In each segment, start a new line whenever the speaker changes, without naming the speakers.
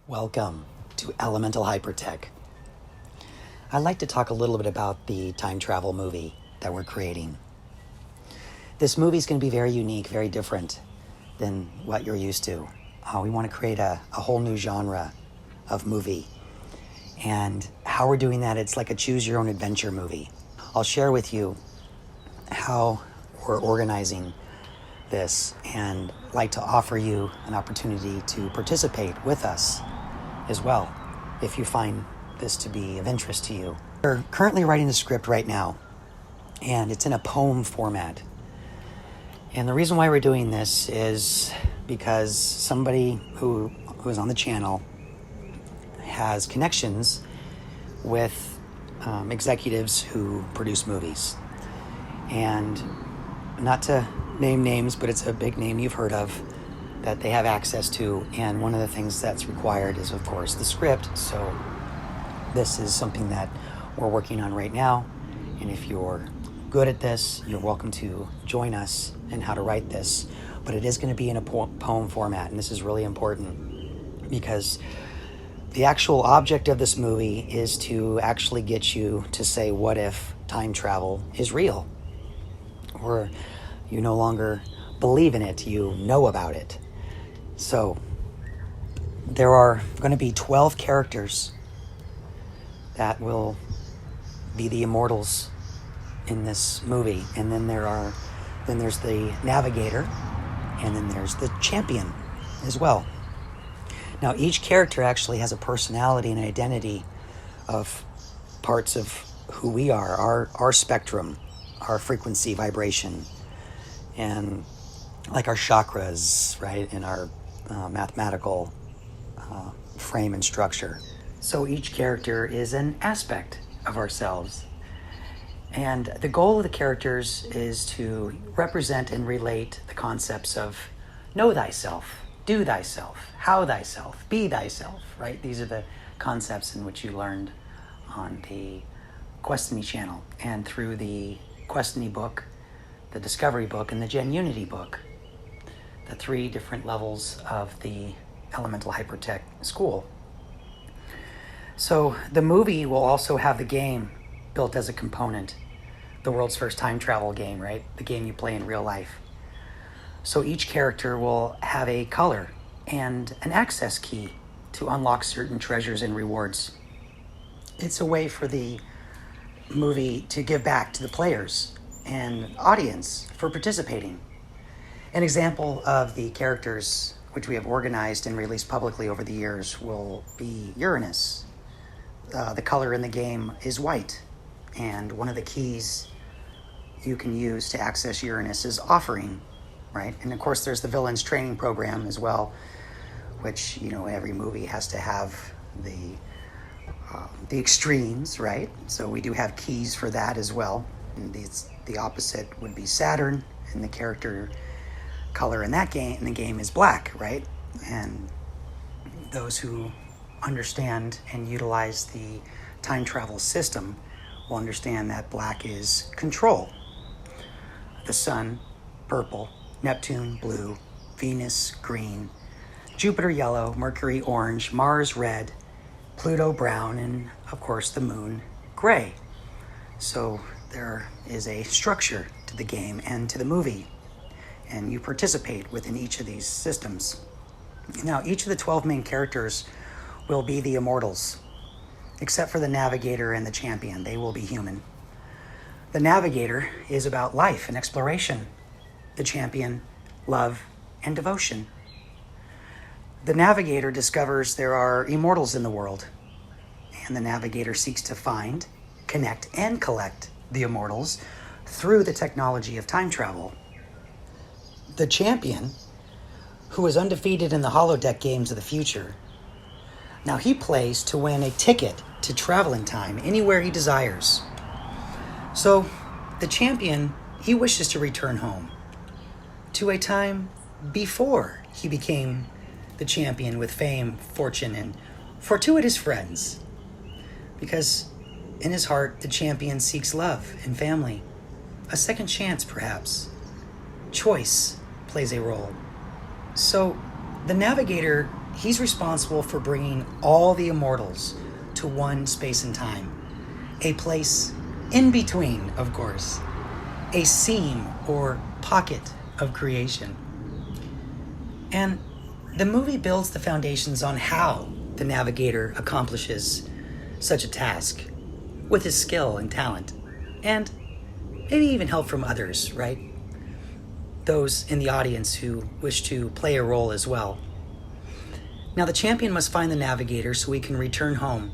Welcome to Elementalhypertech. I'd like to talk a little bit about the time travel movie that we're creating. This movie is going to be very unique, very different than what you're used to. We want to create a whole new genre of movie. And how we're doing that, it's like a choose-your-own-adventure movie. I'll share with you how we're organizing this and like to offer you an opportunity to participate with us as well, if you find this to be of interest to you. We're currently writing the script right now, and it's in a poem format. And the reason why we're doing this is because somebody who is on the channel has connections with executives who produce movies. And not to name names, but it's a big name you've heard of that they have access to. And one of the things that's required is, of course, the script. So this is something that we're working on right now. And if you're good at this, you're welcome to join us in how to write this. But it is going to be in a poem format. And this is really important because the actual object of this movie is to actually get you to say, what if time travel is real? Or you no longer believe in it, you know about it. So there are going to be 12 characters that will be the Immortals in this movie. And then there's the Navigator, and then there's the Champion as well. Now each character actually has a personality and identity of parts of who we are, our spectrum, our frequency, vibration, and like our chakras, right, and our mathematical frame and structure. So each character is an aspect of ourselves. And the goal of the characters is to represent and relate the concepts of know thyself, do thyself, how thyself, be thyself, right? These are the concepts in which you learned on the Questiny channel and through the Questiny book, the Discovery book, and the Gen Unity book, the 3 different levels of the Elementalhypertech school. So the movie will also have the game built as a component, the world's first time travel game, right? The game you play in real life. So each character will have a color and an access key to unlock certain treasures and rewards. It's a way for the movie to give back to the players and audience for participating. An example of the characters which we have organized and released publicly over the years will be Uranus. The color in the game is white, and one of the keys you can use to access Uranus is offering, right? And of course there's the villain's training program as well, which, you know, every movie has to have the extremes, right? So we do have keys for that as well. And the opposite would be Saturn, and the character color in the game is black, right? And those who understand and utilize the time travel system will understand that black is control. The sun, purple, Neptune, blue, Venus, green, Jupiter, yellow, Mercury, orange, Mars, red, Pluto, brown, and of course the moon, gray. So there is a structure to the game and to the movie, and you participate within each of these systems. Now, each of the 12 main characters will be the Immortals, except for the Navigator and the Champion. They will be human. The Navigator is about life and exploration. The Champion, love and devotion. The Navigator discovers there are immortals in the world, and the Navigator seeks to find, connect, and collect the immortals through the technology of time travel. The Champion, who is undefeated in the holodeck games of the future, now he plays to win a ticket to travel in time anywhere he desires. So the Champion, he wishes to return home to a time before he became the champion with fame, fortune, and fortuitous friends. Because in his heart, the Champion seeks love and family, a second chance perhaps. Choice plays a role. So the Navigator he's responsible for bringing all the immortals to one space and time. A place in between, of course. A seam or pocket of creation. And the movie builds the foundations on how the Navigator accomplishes such a task with his skill and talent, and maybe even help from others, right? Those in the audience who wish to play a role as well. Now, the champion must find the Navigator so he can return home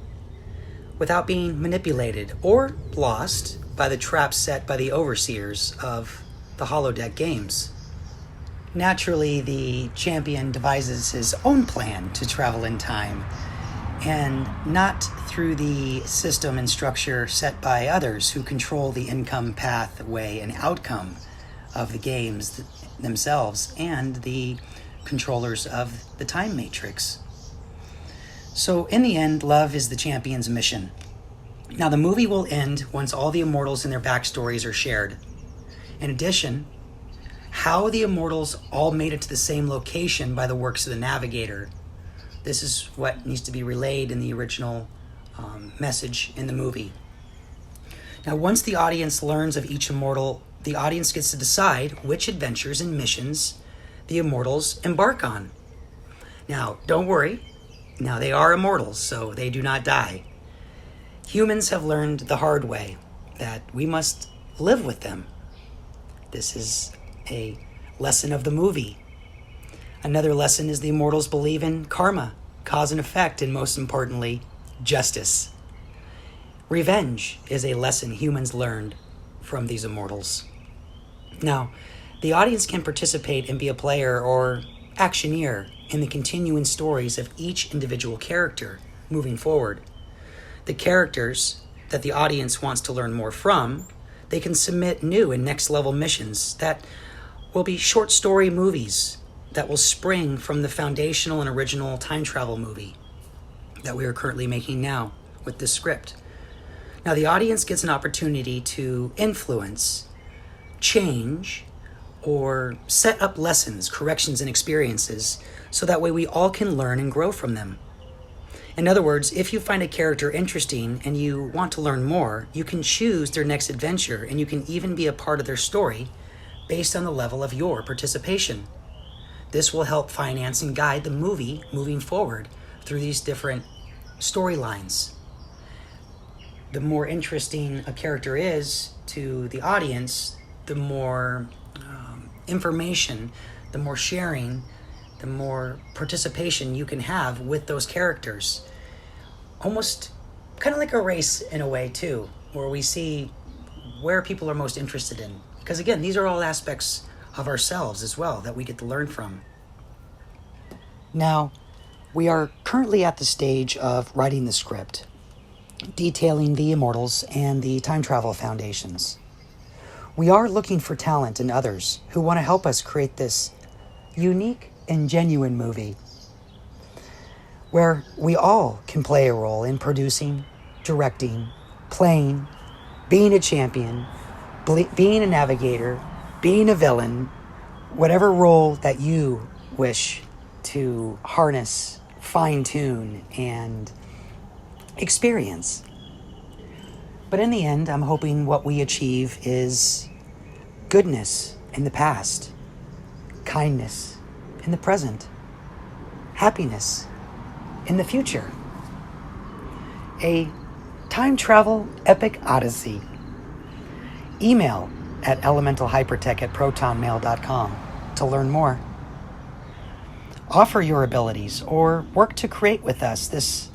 without being manipulated or lost by the traps set by the overseers of the holodeck games. Naturally, the champion devises his own plan to travel in time, and not through the system and structure set by others who control the income pathway and outcome of the games themselves and the controllers of the time matrix. So in the end, love is the champion's mission. Now, the movie will end once all the immortals and their backstories are shared. In addition, how the immortals all made it to the same location by the works of the Navigator. This is what needs to be relayed in the original message in the movie. Now, once the audience learns of each immortal, the audience gets to decide which adventures and missions the immortals embark on. Now, don't worry. Now, they are immortals, so they do not die. Humans have learned the hard way that we must live with them. This is a lesson of the movie. Another lesson is the immortals believe in karma, cause and effect, and most importantly, justice. Revenge is a lesson humans learned from these immortals. Now, the audience can participate and be a player or actioneer in the continuing stories of each individual character moving forward. The characters that the audience wants to learn more from, they can submit new and next level missions that will be short story movies that will spring from the foundational and original time travel movie that we are currently making now with this script. Now, the audience gets an opportunity to influence, change, or set up lessons, corrections, and experiences so that way we all can learn and grow from them. In other words, if you find a character interesting and you want to learn more, you can choose their next adventure, and you can even be a part of their story based on the level of your participation. This will help finance and guide the movie moving forward through these different storylines. The more interesting a character is to the audience, the more information, the more sharing, the more participation you can have with those characters. Almost kind of like a race in a way too, where we see where people are most interested in. Because again, these are all aspects of ourselves as well that we get to learn from. Now, we are currently at the stage of writing the script, detailing the Immortals and the Time Travel Foundations. We are looking for talent and others who want to help us create this unique and genuine movie where we all can play a role in producing, directing, playing, being a champion, being a navigator, being a villain, whatever role that you wish to harness, fine-tune, and experience. But in the end, I'm hoping what we achieve is goodness in the past, kindness in the present, happiness in the future. A time travel epic odyssey. Email at elementalhypertech@protonmail.com to learn more. Offer your abilities or work to create with us this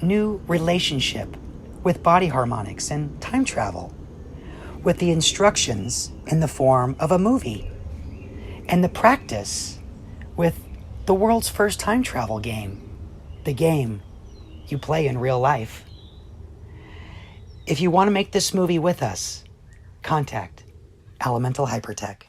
new relationship with body harmonics and time travel, with the instructions in the form of a movie, and the practice with the world's first time travel game, the game you play in real life. If you want to make this movie with us, contact Elementalhypertech.